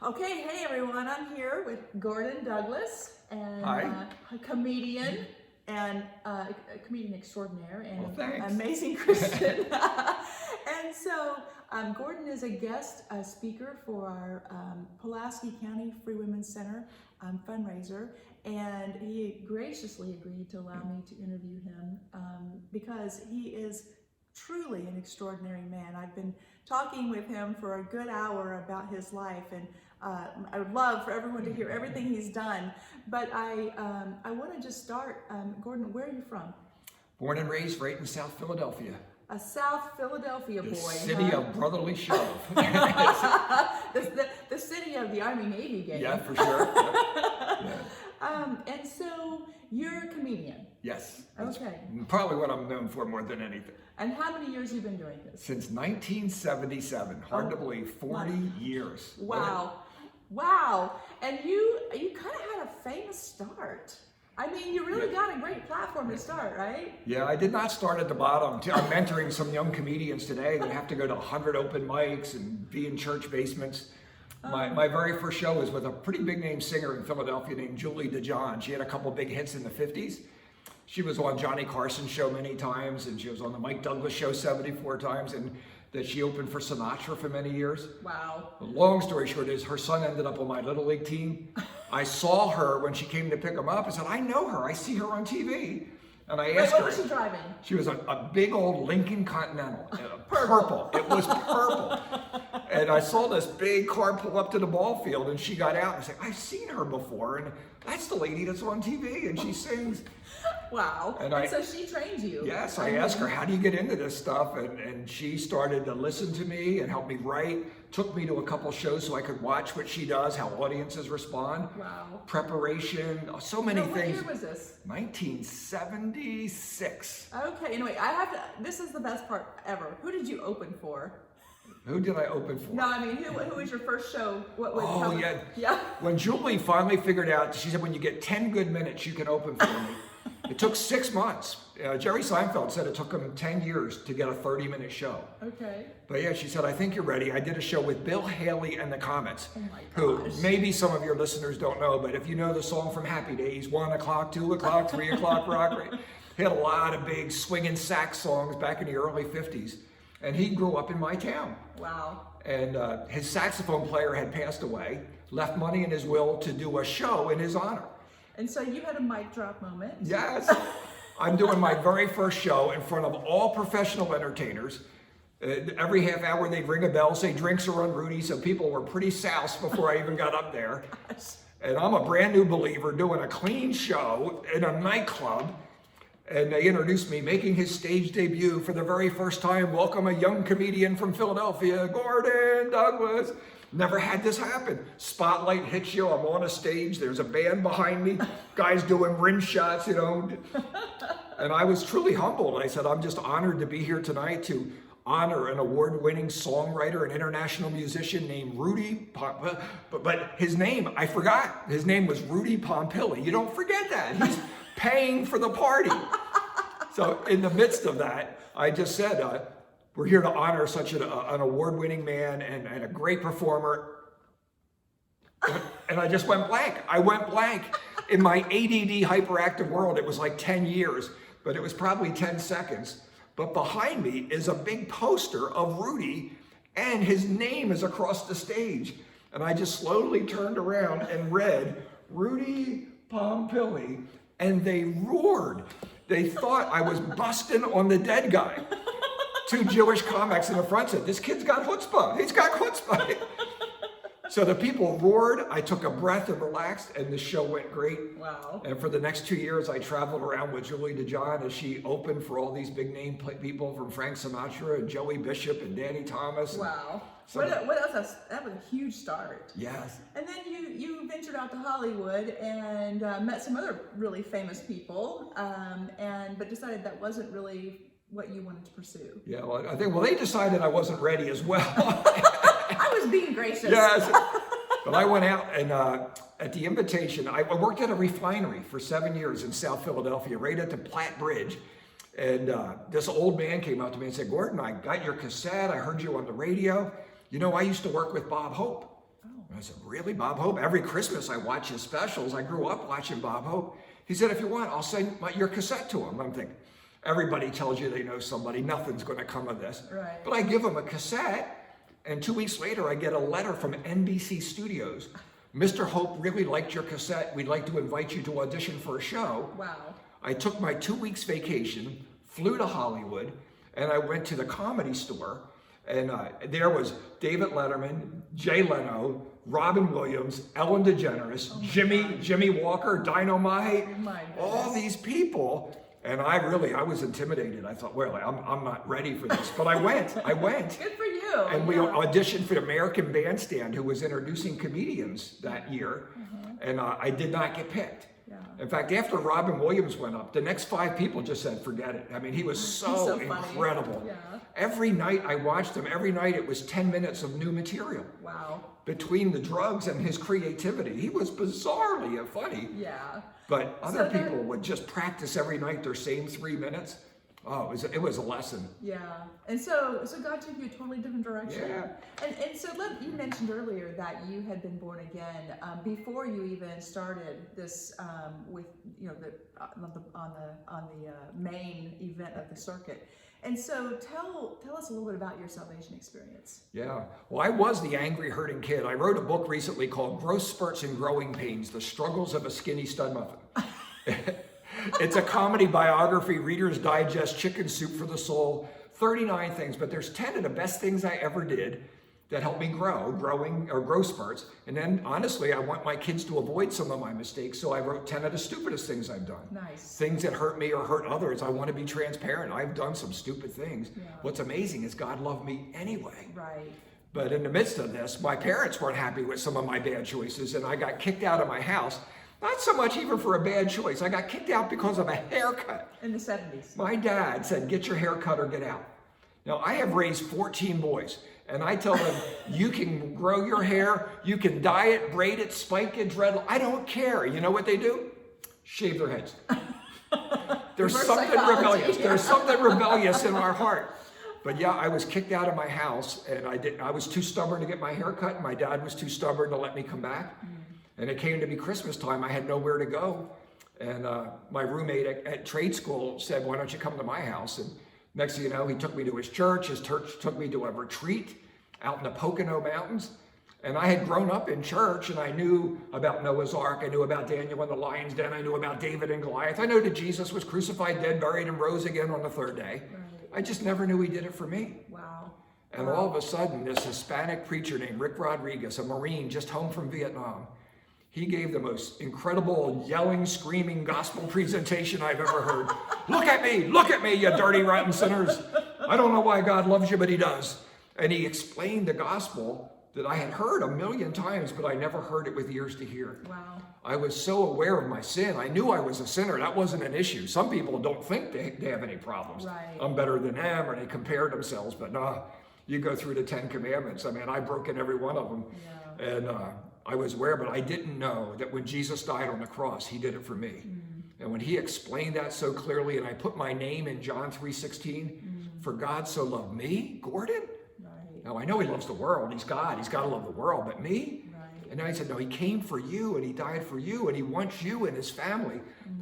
Okay, hey everyone, I'm here with Gordon Douglas, and Hi. a comedian and a comedian extraordinaire and Well, amazing Christian. And so Gordon is a guest speaker for our Pulaski County Free Women's Center fundraiser, and he graciously agreed to allow me to interview him because he is truly an extraordinary man. I've been talking with him for a good hour about his life, and I would love for everyone to hear everything he's done. But I want to just start. Gordon, where are you from? Born and raised right in South Philadelphia. A South Philadelphia boy. The city of brotherly shove. the city of the Army-Navy game. Yeah, for sure. Yeah. And so you're a comedian. Yes. That's Okay. probably what I'm known for more than anything. And how many years have you been doing this? Since 1977. Hard to believe. 40 years. Wow. Wow. And you kind of had a famous start. I mean, you really got a great platform to start, right? Yeah, I did not start at the bottom. I'm mentoring some young comedians today that have to go to 100 open mics and be in church basements. My very first show was with a pretty big name singer in Philadelphia named Julie DeJohn. She had a couple big hits in the 50s. She was on Johnny Carson's show many times, and she was on the Mike Douglas show 74 times, and that she opened for Sinatra for many years. Wow. The long story short is her son ended up on my Little League team. I saw her when she came to pick him up. I said, I know her. I see her on TV. And I asked her. What was she driving? She was a big old Lincoln Continental. Purple. It was purple. And I saw this big car pull up to the ball field, and she got out and said, I've seen her before, and that's the lady that's on TV, and she sings. Wow. And so she trained you. Yes, I asked her, how do you get into this stuff? And she started to listen to me and help me write, took me to a couple shows so I could watch what she does, how audiences respond. Wow. Preparation, so many things. What year was this? 1976. Okay, anyway, this is the best part ever. Who did you open for? Who did I open for? No, I mean, who was your first show? Yeah. When Julie finally figured out, she said, when you get 10 good minutes, you can open for me. It took 6 months. Jerry Seinfeld said it took him 10 years to get a 30-minute show. Okay. But yeah, she said, I think you're ready. I did a show with Bill Haley and the Comets, who gosh. maybe some of your listeners don't know, but if you know the song from Happy Days, 1 o'clock, 2 o'clock, 3 o'clock, rock, right? He had a lot of big swinging sax songs back in the early 50s. And he grew up in my town. Wow. And his saxophone player had passed away, left money in his will to do a show in his honor. And so you had a mic drop moment. Yes. I'm doing my very first show in front of all professional entertainers. Every half hour they'd ring a bell, say drinks are on Rudy, so people were pretty soused before I even got up there. And I'm a brand new believer doing a clean show in a nightclub. And they introduced me, making his stage debut for the very first time. Welcome a young comedian from Philadelphia, Gordon Douglas. Never had this happen. Spotlight hits you, I'm on a stage, there's a band behind me, guys doing rim shots, And I was truly humbled. I said, I'm just honored to be here tonight to honor an award-winning songwriter and international musician named Rudy but his name, I forgot. His name was Rudy Pompili. You don't forget that. He's paying for the party. So in the midst of that, I just said, we're here to honor such an award-winning man and a great performer. And I just went blank. I went blank. In my ADD hyperactive world, it was like 10 years, but it was probably 10 seconds. But behind me is a big poster of Rudy, and his name is across the stage. And I just slowly turned around and read, Rudy Pompili, and they roared. They thought I was busting on the dead guy. 2 Jewish comics in the front said, this kid's got chutzpah. He's got chutzpah. So the people roared. I took a breath and relaxed, and the show went great. Wow. And for the next 2 years, I traveled around with Julie DeJohn as she opened for all these big name people from Frank Sinatra and Joey Bishop and Danny Thomas. Wow. So, what else? That was a huge start. Yes. And then you ventured out to Hollywood and met some other really famous people, but decided that wasn't really what you wanted to pursue. Yeah, well, I think, they decided I wasn't ready as well. I was being gracious. Yes. But I went out and at the invitation, I worked at a refinery for 7 years in South Philadelphia, right at the Platte Bridge. And this old man came up to me and said, Gordon, I got your cassette. I heard you on the radio. I used to work with Bob Hope. Oh. I I said, really, Bob Hope? Every Christmas I watch his specials. I grew up watching Bob Hope. He said, if you want, I'll send your cassette to him. I'm thinking, everybody tells you they know somebody. Nothing's going to come of this. Right. But I give him a cassette, and 2 weeks later, I get a letter from NBC Studios. Mr. Hope really liked your cassette. We'd like to invite you to audition for a show. Wow. I took my 2 weeks vacation, flew to Hollywood, and I went to the Comedy Store. And there was David Letterman, Jay Leno, Robin Williams, Ellen DeGeneres, Jimmy Walker, Dynamite, all these people. And I was intimidated. I thought, well, I'm not ready for this. But I went. Good for you. And we auditioned for the American Bandstand, who was introducing comedians that year. And I did not get picked. Yeah. In fact, after Robin Williams went up, the next 5 people just said, forget it. I mean, he was so incredible. Yeah. Every night I watched him. Every night it was 10 minutes of new material. Wow. Between the drugs and his creativity. He was bizarrely funny. Yeah. But other people would just practice every night their same 3 minutes. Oh, it was a lesson. Yeah. And so God took you a totally different direction. Yeah. And so you mentioned earlier that you had been born again before you even started this with on the main event of the circuit. And so tell us a little bit about your salvation experience. Yeah. Well, I was the angry, hurting kid. I wrote a book recently called Growth Spurts and Growing Pains, The Struggles of a Skinny Stud Muffin. It's a comedy biography, Reader's Digest, Chicken Soup for the Soul, 39 things, but there's 10 of the best things I ever did that helped me growth spurts. And then honestly, I want my kids to avoid some of my mistakes, so I wrote 10 of the stupidest things I've done. Nice. Things that hurt me or hurt others. I want to be transparent. I've done some stupid things. Yeah. What's amazing is God loved me anyway. Right. But in the midst of this, my parents weren't happy with some of my bad choices, and I got kicked out of my house. Not so much even for a bad choice. I got kicked out because of a haircut. In the 70s. My dad said, get your hair cut or get out. Now, I have raised 14 boys, and I tell them, you can grow your hair, you can dye it, braid it, spike it, dreadlock. I don't care. You know what they do? Shave their heads. There's something rebellious. There's something rebellious in our heart. But yeah, I was kicked out of my house, and I was too stubborn to get my hair cut, and my dad was too stubborn to let me come back. And it came to be Christmas time. I had nowhere to go. And my roommate at trade school said, why don't you come to my house? And next thing you know, he took me to his church. His church took me to a retreat out in the Pocono Mountains. And I had grown up in church, and I knew about Noah's Ark. I knew about Daniel and the lion's den. I knew about David and Goliath. I knew that Jesus was crucified, dead, buried, and rose again on the 3rd day. Right. I just never knew he did it for me. Wow. And all of a sudden, this Hispanic preacher named Rick Rodriguez, a Marine just home from Vietnam, he gave the most incredible yelling, screaming gospel presentation I've ever heard. Look at me, you dirty, rotten sinners. I don't know why God loves you, but he does. And he explained the gospel that I had heard a million times, but I never heard it with ears to hear. Wow. I was so aware of my sin. I knew I was a sinner. That wasn't an issue. Some people don't think they have any problems. Right. I'm better than them, or they compare themselves, but no, you go through the 10 commandments. I mean, I've broken every one of them. Yeah. And I was aware, but I didn't know that when Jesus died on the cross, he did it for me. And when he explained that so clearly, and I put my name in John 3:16, for God so loved me, Gordon. Right. Now I know he loves the world. He's God. He's got to love the world, but me? Right. And then I said, no, he came for you, and he died for you, and he wants you in his family.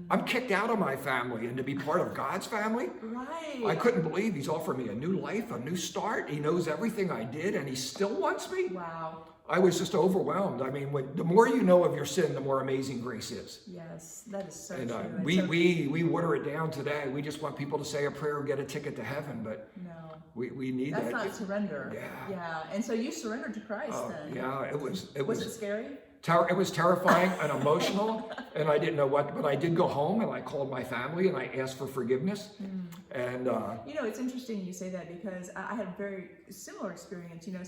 I'm kicked out of my family, and to be part of God's family? Right. I couldn't believe he's offered me a new life, a new start. He knows everything I did, and he still wants me. Wow. I was just overwhelmed. I mean, the more you know of your sin, the more amazing grace is. Yes, that is so And true. we water it down today. We just want people to say a prayer and get a ticket to heaven, but No. we need That's that. not surrender. Yeah. Yeah. And so you surrendered to Christ then. Yeah, it was Was it scary? It was terrifying and emotional, and I didn't know what, but I did go home and I called my family and I asked for forgiveness. And you know, it's interesting you say that because I had a very similar experience. You know,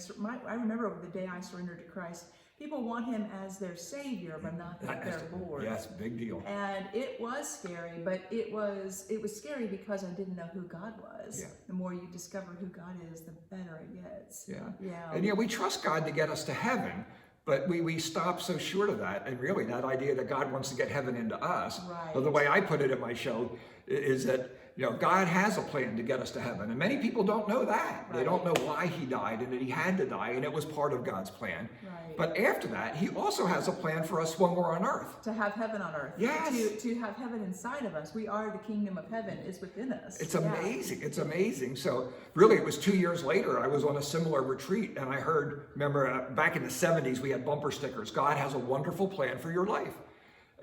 I remember the day I surrendered to Christ, people want him as their savior, but not their Lord. Yes, big deal. And it was scary, but it was scary because I didn't know who God was. Yeah. The more you discover who God is, the better it gets. Yeah. Yeah. And we trust God to get us to heaven, but we stop so short of that. And really that idea that God wants to get heaven into us, Right. or the way I put it in my show, is that God has a plan to get us to heaven. And many people don't know that. They don't know why he died and that he had to die, and it was part of God's plan. Right. But after that, he also has a plan for us when we're on earth. To have heaven on earth. Yes. To have heaven inside of us. We are the kingdom of heaven is within us. It's amazing. It's amazing. So really, it was 2 years later, I was on a similar retreat, and I heard, remember, back in the 70s, we had bumper stickers. God has a wonderful plan for your life.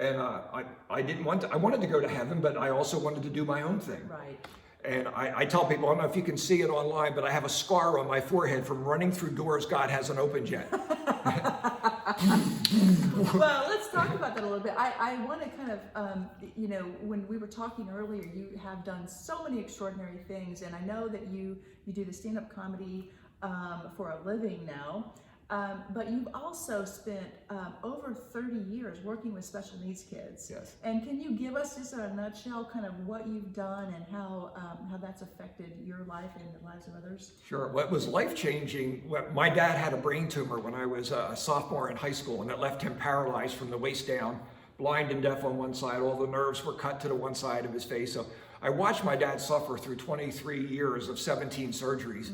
And I wanted to go to heaven, but I also wanted to do my own thing. Right. And I tell people, I don't know if you can see it online, but I have a scar on my forehead from running through doors God hasn't opened yet. Well, let's talk about that a little bit. I want to kind of, when we were talking earlier, you have done so many extraordinary things, and I know that you do the stand-up comedy for a living now. But you've also spent over 30 years working with special needs kids. Yes. And can you give us just in a nutshell kind of what you've done and how that's affected your life and the lives of others? Sure. What was life-changing, my dad had a brain tumor when I was a sophomore in high school, and it left him paralyzed from the waist down, blind and deaf on one side. All the nerves were cut to the one side of his face. So I watched my dad suffer through 23 years of 17 surgeries.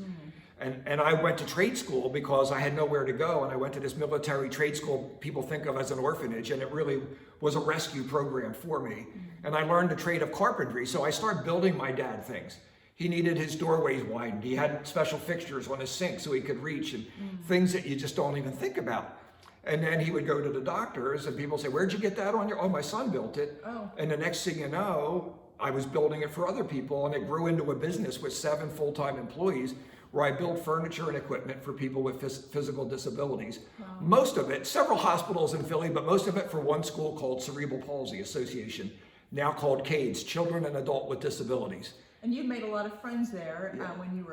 And I went to trade school because I had nowhere to go, and I went to this military trade school people think of as an orphanage, and it really was a rescue program for me. And I learned the trade of carpentry, so I started building my dad things. He needed his doorways widened. He had special fixtures on his sink so he could reach, and things that you just don't even think about. And then he would go to the doctors, and people say, "Where'd you get that on your?" "Oh, my son built it." Oh. And the next thing you know, I was building it for other people, and it grew into a business with 7 full-time employees, where I build furniture and equipment for people with physical disabilities. Wow. Most of it, several hospitals in Philly, but most of it for one school called Cerebral Palsy Association, now called CADES, Children and Adult with Disabilities. And you made a lot of friends there when you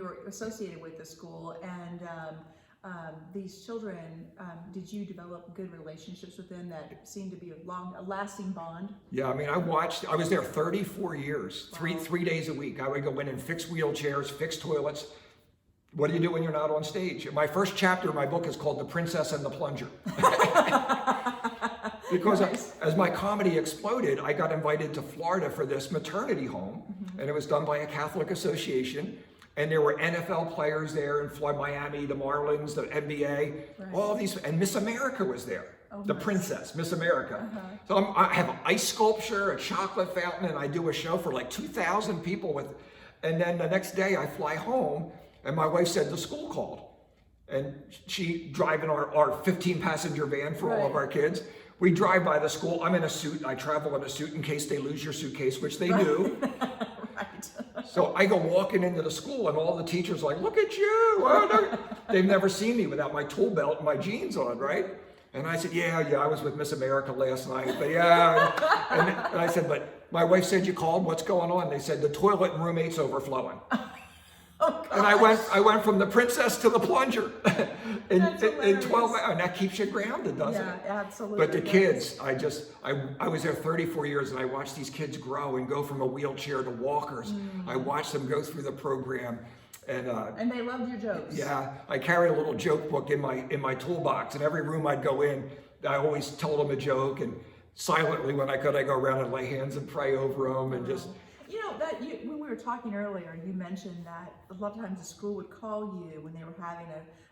were associated with the school. And these children, did you develop good relationships with them that seemed to be a lasting bond? Yeah, I mean, I was there 34 years, Wow. three days a week. I would go in and fix wheelchairs, fix toilets. What do you do when you're not on stage? My first chapter of my book is called The Princess and the Plunger. Because Nice. as my comedy exploded, I got invited to Florida for this maternity home, and it was done by a Catholic association. And there were NFL players there in Florida, Miami, the Marlins, the NBA, all these, and Miss America was there. The nice. princess, Miss America. So I have an ice sculpture, a chocolate fountain, and I do a show for like 2,000 people and then the next day I fly home, and my wife said the school called. And she driving our 15 passenger van for all of our kids. We drive by the school. I'm in a suit. I travel in a suit in case they lose your suitcase, which they do. Right. So I go walking into the school, and all the teachers are like, "Look at you." Oh, no. They've never seen me without my tool belt and my jeans on, right? And I said, yeah, I was with Miss America last night, but yeah. And I said, but my wife said you called, what's going on? They said, the toilet and room 8's overflowing. Oh, and I went from the princess to the plunger in 12 hours, and that keeps you grounded, doesn't it? Yeah, absolutely. But the kids, I was there 34 years, and I watched these kids grow and go from a wheelchair to walkers. I watched them go through the program. And they loved your jokes. Yeah, I carried a little joke book in my toolbox, and every room I'd go in, I always told them a joke, and silently when I could, I go around and lay hands and pray over them, and just. You know, when we were talking earlier, you mentioned that a lot of times the school would call you when they were having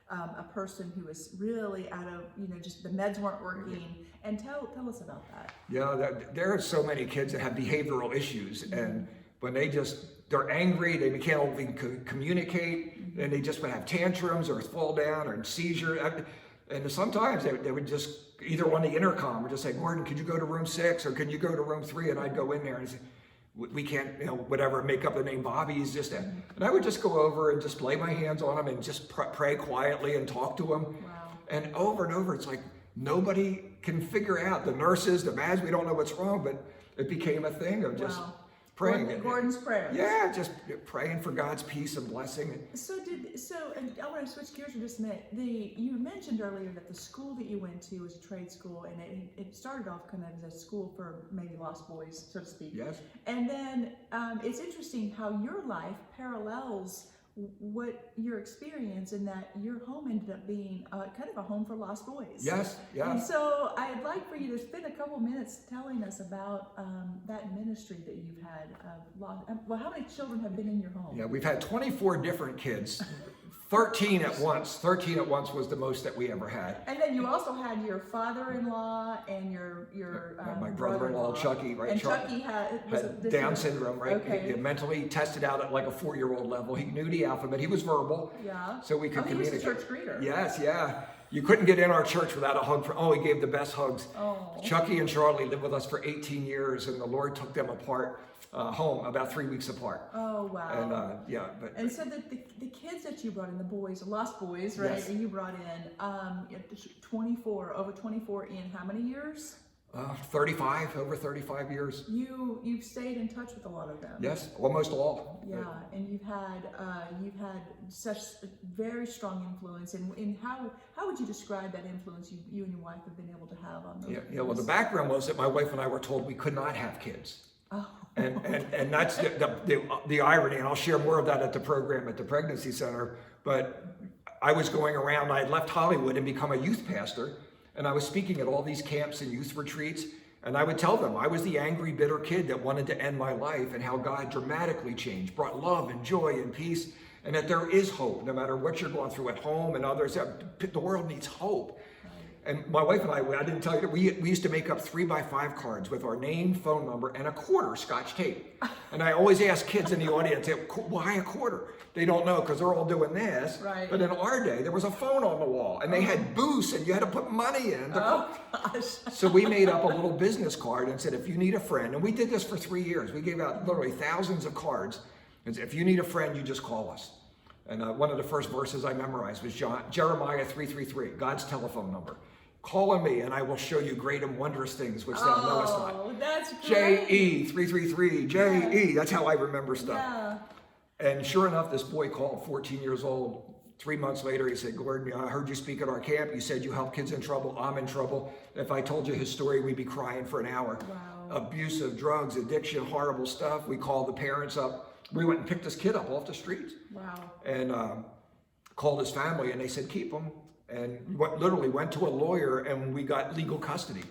a person who was really out of, just the meds weren't working. And tell us about that. Yeah, there are so many kids that have behavioral issues, and when they're angry, they can't even communicate, and they just would have tantrums or fall down or seizure. And sometimes they would just, either on the intercom, or just say, Gordon, could you go to room 6 or could you go to room 3? And I'd go in there and say, we can't, whatever, make up the name Bobby. He's just, and I would just go over and just lay my hands on him and just pray quietly and talk to him. Wow. And over, it's like nobody can figure out, the nurses, the mads, we don't know what's wrong, but it became a thing of just praying. Gordon's prayers. Yeah, just praying for God's peace and blessing. And I want to switch gears for just a minute. You mentioned earlier that the school that you went to was a trade school, and it started off kind of as a school for maybe lost boys, so to speak. Yes. And then it's interesting how your life parallels what your experience in that your home ended up being kind of a home for lost boys. Yes, And yes. so I'd like for you to spend a couple minutes telling us about that ministry that you've had of lost. Well, how many children have been in your home? Yeah, we've had 24 different kids, 13 at once. 13 at once was the most that we ever had. And then you also had your father-in-law and your My brother-in-law, Chucky, right? And Chucky had Down syndrome, right? Okay. He mentally tested out at like a 4-year-old level. He knew the alphabet. He was verbal. Yeah. So we could he was communicate. a church greeter. Yes, yeah. You couldn't get in our church without a hug. He gave the best hugs. Oh. Chucky and Charlie lived with us for 18 years, and the Lord took them apart, home, about 3 weeks apart. Oh, wow. And And so the kids that you brought in, the boys, the lost boys, right? Yes. That you brought in, 24, over 24 in how many years? 35, over 35 years. You've stayed in touch with a lot of them. Yes, almost all. Yeah, and you've had such a very strong influence. And how would you describe that influence you and your wife have been able to have on those? Yeah. Well, the background was that my wife and I were told we could not have kids. Oh. And that's the irony, and I'll share more of that at the program at the pregnancy center. But I was going around, I had left Hollywood and become a youth pastor, and I was speaking at all these camps and youth retreats, and I would tell them I was the angry, bitter kid that wanted to end my life, and how God dramatically changed, brought love and joy and peace, and that there is hope, no matter what you're going through at home and others. The world needs hope. And my wife and I didn't tell you, we used to make up 3x5 cards with our name, phone number, and a quarter Scotch tape. And I always ask kids in the audience, why a quarter? They don't know because they're all doing this. Right. But in our day, there was a phone on the wall, and they had booths, and you had to put money in. Oh, gosh. So we made up a little business card and said, if you need a friend, and we did this for 3 years. We gave out literally thousands of cards. And said, if you need a friend, you just call us. And one of the first verses I memorized was Jeremiah 3:3, God's telephone number. Call on me, and I will show you great and wondrous things which thou knowest not. Oh, that's great. JE 333, JE. That's how I remember stuff. Yeah. And sure enough, this boy called, 14 years old. 3 months later, he said, Gordon, I heard you speak at our camp. You said you help kids in trouble. I'm in trouble. If I told you his story, we'd be crying for an hour. Wow. Abuse of drugs, addiction, horrible stuff. We called the parents up. We went and picked this kid up off the streets. Wow. And called his family, and they said, keep him. And literally went to a lawyer, and we got legal custody.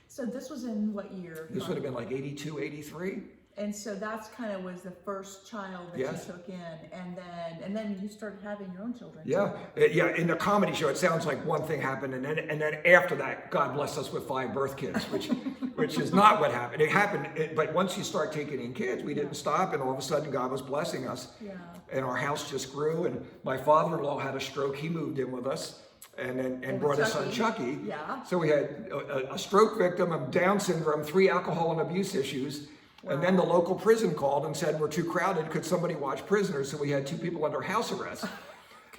So this was in what year? This would have been like 82, 83. And so that's kind of was the first child that Yes. you took in, and then you started having your own children. Yeah, yeah. In the comedy show, it sounds like one thing happened, and then after that, God blessed us with 5 birth kids, which is not what happened. It happened, but once you start taking in kids, we didn't stop, and all of a sudden, God was blessing us, Yeah. and our house just grew. And my father-in-law had a stroke; he moved in with us, and brought his son Chucky. Yeah. So we had a stroke victim, a Down syndrome, 3 alcohol and abuse issues. And then the local prison called and said, we're too crowded. Could somebody watch prisoners? So we had 2 people under house arrest.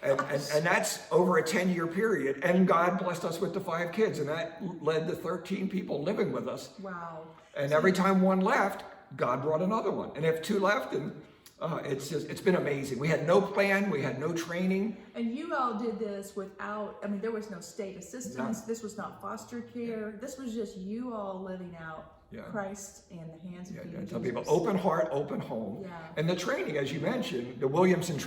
And that's over a 10-year period. And God blessed us with the 5 kids. And that led to 13 people living with us. Wow. And every time one left, God brought another one. And if 2 left, and it's been amazing. We had no plan. We had no training. And you all did this without, there was no state assistance. No. This was not foster care. This was just you all living out Christ in the hands of I tell Jesus. people, open heart, open home. Yeah. And the training, as you mentioned, the Williamson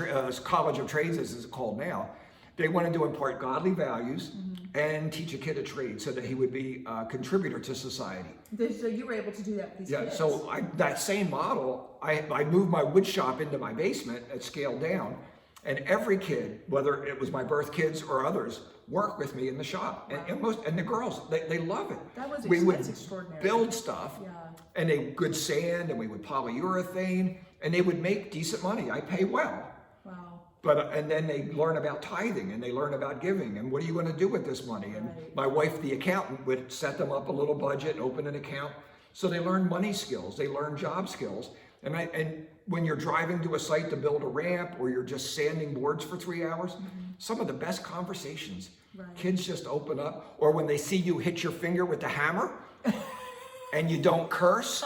College of Trades, as it's called now, they wanted to impart godly values and teach a kid a trade so that he would be a contributor to society. So you were able to do that with these kids. So that same model, I moved my wood shop into my basement at scale down, and every kid, whether it was my birth kids or others, work with me in the shop. Wow. And the girls, they love it. That was that's extraordinary. Build stuff, Yeah. and they good sand, and we would polyurethane, and they would make decent money. I pay well. Wow. But and then they learn about tithing, and they learn about giving, and what are you going to do with this money? And Right. my wife, the accountant, would set them up a little budget, open an account, so they learn money skills, they learn job skills. And when you're driving to a site to build a ramp, or you're just sanding boards for 3 hours, some of the best conversations, Right. kids just open up. Or when they see you hit your finger with the hammer, and you don't curse.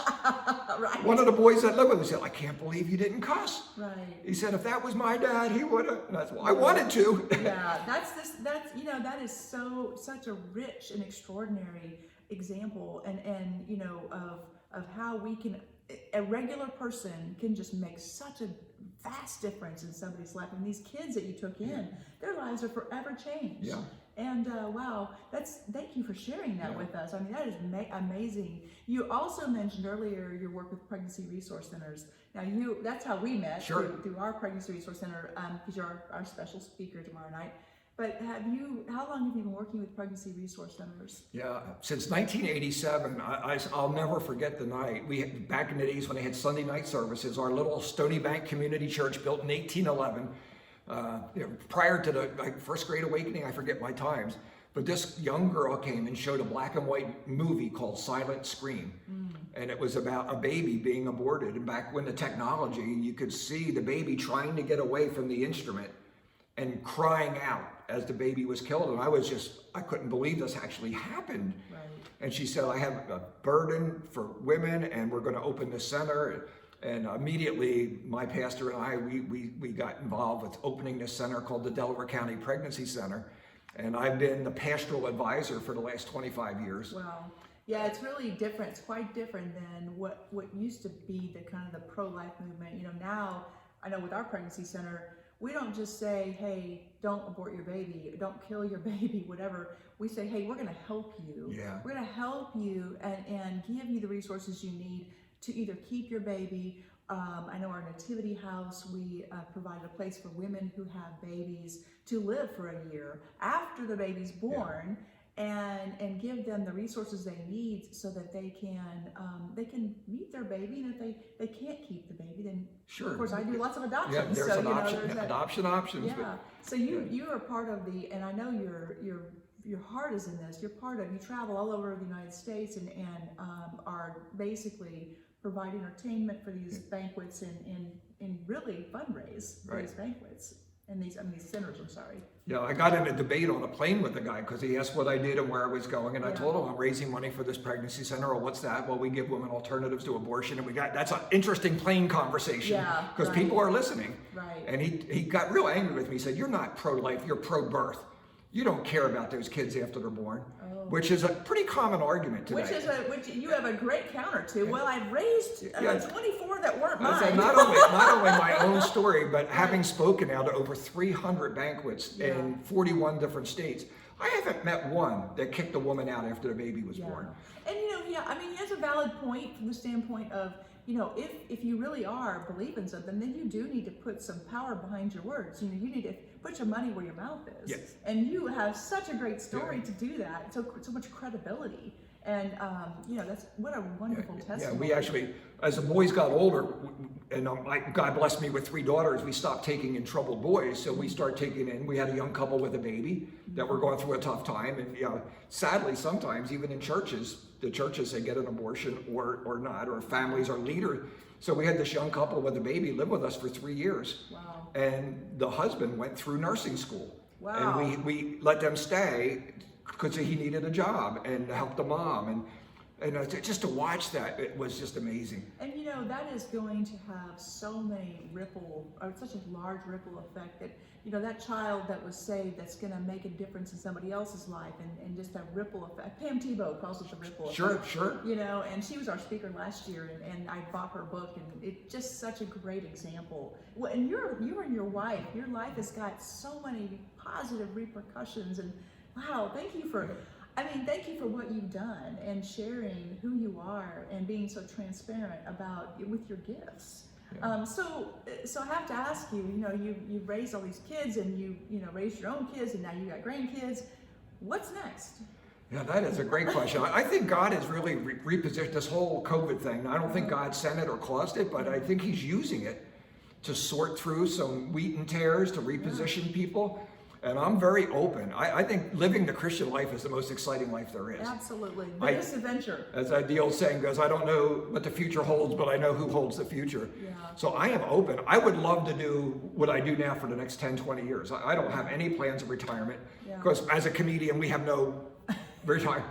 Right. One of the boys that lived with me said, I can't believe you didn't cuss. Right. He said, if that was my dad, he would have. And I said, well, I wanted to. Yeah, that is such a rich and extraordinary example, and of how we can, a regular person can just make such a vast difference in somebody's life. And these kids that you took in, their lives are forever changed. Yeah. And wow, thank you for sharing that with us. I mean, that is amazing. You also mentioned earlier your work with pregnancy resource centers. Now that's how we met, through our pregnancy resource center, because you're our special speaker tomorrow night. But how long have you been working with pregnancy resource centers? Yeah, since 1987. I'll never forget the night. Back in the days when they had Sunday night services, our little Stony Bank Community Church, built in 1811, prior to the first Great Awakening, I forget my times, but this young girl came and showed a black and white movie called Silent Scream. And it was about a baby being aborted. And back when the technology, you could see the baby trying to get away from the instrument and crying out as the baby was killed. And I couldn't believe this actually happened. Right. And she said, I have a burden for women, and we're going to open this center. And immediately my pastor and I, we got involved with opening this center called the Delaware County Pregnancy Center. And I've been the pastoral advisor for the last 25 years. Wow. Yeah, it's really different. It's quite different than what used to be the kind of the pro-life movement. Now I know with our pregnancy center, we don't just say, hey, don't abort your baby, don't kill your baby, whatever. We say, hey, we're going to help you. Yeah. We're going to help you and give you the resources you need to either keep your baby. I know our Nativity House, we provided a place for women who have babies to live for a year after the baby's born. Yeah. And give them the resources they need so that they can meet their baby, and if they can't keep the baby, then of course I do lots of adoptions. Yeah, there's adoption options. Yeah. So you are part of and I know your heart is in this. You travel all over the United States and are basically providing entertainment for these banquets and really fundraise for these banquets. And these centers, I'm sorry. Yeah, I got in a debate on a plane with the guy because he asked what I did and where I was going, and I told him I'm raising money for this pregnancy center. Or what's that? Well, we give women alternatives to abortion, and that's an interesting plane conversation because people are listening. Right. And he got real angry with me. He said, "You're not pro-life. You're pro-birth. You don't care about those kids after they're born," which is a pretty common argument today. Which you have a great counter to. Well, I've raised 24 that weren't mine. So not only my own story, but having spoken now to over 300 banquets in 41 different states, I haven't met one that kicked a woman out after the baby was born. And I mean, he has a valid point from the standpoint of, if you really are believing something, then you do need to put some power behind your words. You need to put your money where your mouth is. Yes. And you have such a great story to do that. So much credibility. And that's what a wonderful testimony. Yeah, we actually, as the boys got older, and God blessed me with 3 daughters, we stopped taking in troubled boys. So we started taking in. We had a young couple with a baby that were going through a tough time, and sadly, sometimes even in churches, the churches say get an abortion or not, or families or leaders. So we had this young couple with a baby live with us for 3 years. Wow. And the husband went through nursing school. Wow. And we let them stay because he needed a job and to help the mom. And just to watch that, it was just amazing. And that is going to have such a large ripple effect that, that child that was saved, that's going to make a difference in somebody else's life, and just that ripple effect. Pam Tebow calls it the ripple effect. Sure. And she was our speaker last year, and I bought her book, and it's just such a great example. Well, and you and your wife, your life has got so many positive repercussions, and wow, thank you for what you've done and sharing who you are and being so transparent with your gifts. Yeah. So I have to ask you, you've raised all these kids, and you raised your own kids, and now you got grandkids. What's next? Yeah, that is a great question. I think God has really repositioned this whole COVID thing. I don't think God sent it or caused it, but I think He's using it to sort through some wheat and tares, to reposition people. And I'm very open. I think living the Christian life is the most exciting life there is. Absolutely. Biggest adventure. As the old saying goes, I don't know what the future holds, but I know who holds the future. Yeah. So I am open. I would love to do what I do now for the next 10, 20 years. I don't have any plans of retirement. Because as a comedian, we have no retirement.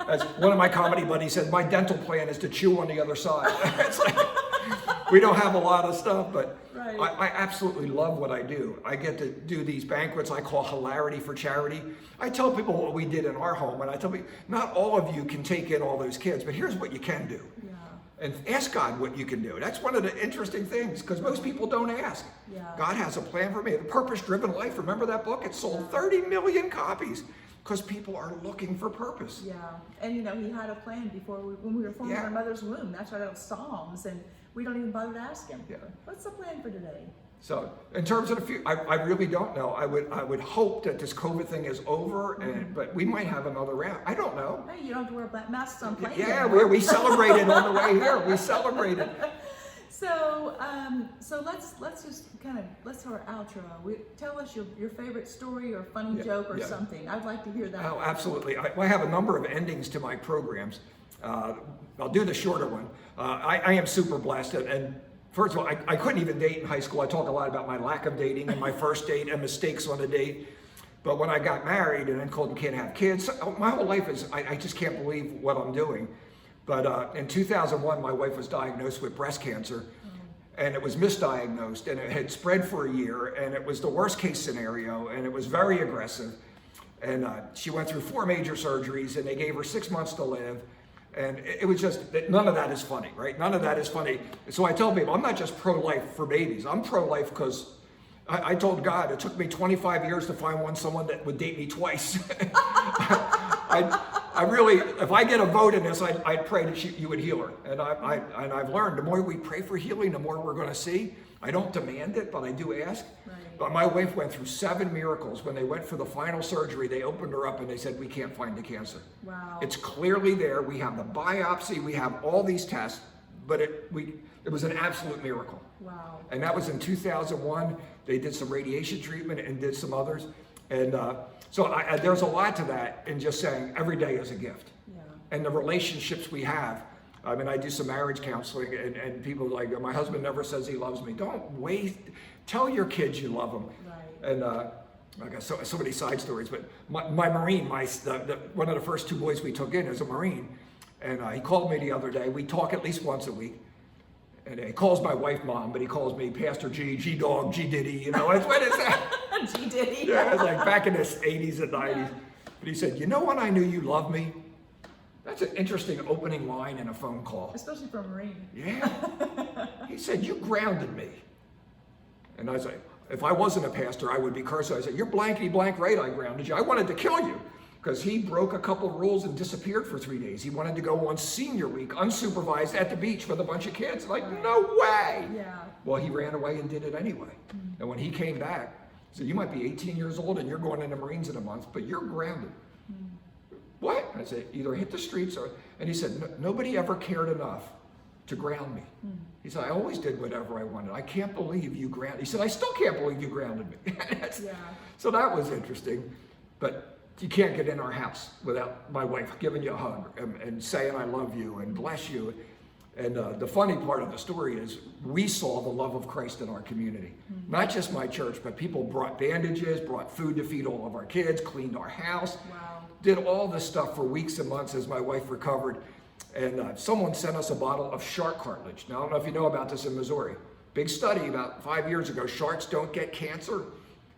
As one of my comedy buddies said, my dental plan is to chew on the other side. It's like, we don't have a lot of stuff, but I absolutely love what I do. I get to do these banquets I call hilarity for charity. I tell people what we did in our home, and I tell people, not all of you can take in all those kids, but here's what you can do. Yeah. and ask God what you can do. That's one of the interesting things, because most people don't ask. Yeah. God has a plan for me. The Purpose-Driven Life, remember that book? It sold 30 million copies because people are looking for purpose. Yeah, and you know, he had a plan before when we were formed in our mother's womb. That's why those Psalms, and we don't even bother to ask him. Yeah. What's the plan for today? So in terms of the future, I really don't know. I would hope that this COVID thing is over, but we might have another round. I don't know. Hey, you don't have to wear black masks on planes Yeah, anymore. we celebrated on the way here. We celebrated. So, so let's just let's have our outro. Tell us your favorite story or funny joke or something. I'd like to hear that. Oh, absolutely. I have a number of endings to my programs. I'll do the shorter one. I am super blessed, and first of all, I couldn't even date in high school. I talk a lot about my lack of dating and my first date and mistakes on a date. But when I got married and then Colton can't have kids, my whole life is, I just can't believe what I'm doing. But in 2001, my wife was diagnosed with breast cancer, and it was misdiagnosed, and it had spread for a year, and it was the worst case scenario, and it was very aggressive. And she went through 4 major surgeries, and they gave her 6 months to live. And it was just, none of that is funny, right? None of that is funny. So I tell people, I'm not just pro-life for babies. I'm pro-life because I told God, it took me 25 years to find someone that would date me twice. I really, if I get a vote in this, I'd pray that you would heal her. And I've learned, the more we pray for healing, the more we're going to see. I don't demand it, but I do ask. Right. But my wife went through 7 miracles. When they went for the final surgery, they opened her up and they said, we can't find the cancer. Wow. It's clearly there. We have the biopsy. We have all these tests, but it was an absolute miracle. Wow. And that was in 2001. They did some radiation treatment and did some others. And so there's a lot to that in just saying every day is a gift. Yeah. And the relationships we have. I mean, I do some marriage counseling, and people are like, my husband never says he loves me. Don't wait. Tell your kids you love them. Right. And I got so many side stories, but my Marine, one of the first 2 boys we took in is a Marine. And he called me the other day. We talk at least once a week. And he calls my wife Mom, but he calls me Pastor G, G-Dog, G-Diddy, you know, what is that? G-Diddy. Yeah, it's like back in the 80s and 90s. But he said, you know when I knew you loved me? That's an interesting opening line in a phone call. Especially for a Marine. Yeah. He said, you grounded me. And I was like, if I wasn't a pastor, I would be cursed. I said, you're blankety blank right, I grounded you. I wanted to kill you because he broke a couple rules and disappeared for 3 days. He wanted to go on senior week, unsupervised, at the beach with a bunch of kids. Like, no way. Yeah. Well, he ran away and did it anyway. And when he came back, he said, you might be 18 years old and you're going into Marines in a month, but you're grounded. What? I said, either hit the streets or, and he said, nobody ever cared enough to ground me. He said, I always did whatever I wanted. I can't believe you grounded. He said, I still can't believe you grounded me. So that was interesting. But you can't get in our house without my wife giving you a hug and saying, I love you and bless you. And the funny part of the story is we saw the love of Christ in our community. Not just my church, but people brought bandages, brought food to feed all of our kids, cleaned our house. Wow. Did all this stuff for weeks and months as my wife recovered. And someone sent us a bottle of shark cartilage. Now, I don't know if you know about this in Missouri. Big study about 5 years ago. Sharks don't get cancer.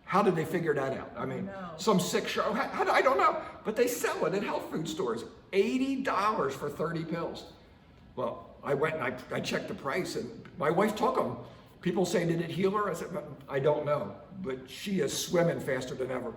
How did they figure that out? I mean, some sick shark, I don't know. But they sell it at health food stores. $80 for 30 pills. Well, I went and I checked the price, and my wife took them. People say, did it heal her? I said, I don't know. But she is swimming faster than ever.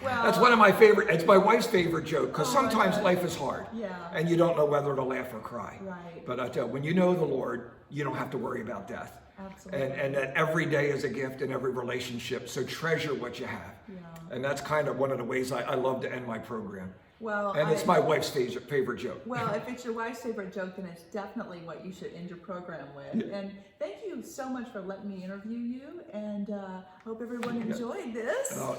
Well, that's one of my favorite, it's my wife's favorite joke, because Oh, sometimes life is hard. Yeah. And you don't know whether to laugh or cry. Right. But I tell you, when you know the Lord, you don't have to worry about death. Absolutely. And that every day is a gift in every relationship, so treasure what you have. Yeah. And that's kind of one of the ways I love to end my program. Well, And it's my wife's favorite joke. Well, if it's your wife's favorite joke, then it's definitely what you should end your program with. Yeah. And thank you so much for letting me interview you, and I hope everyone enjoyed this. It was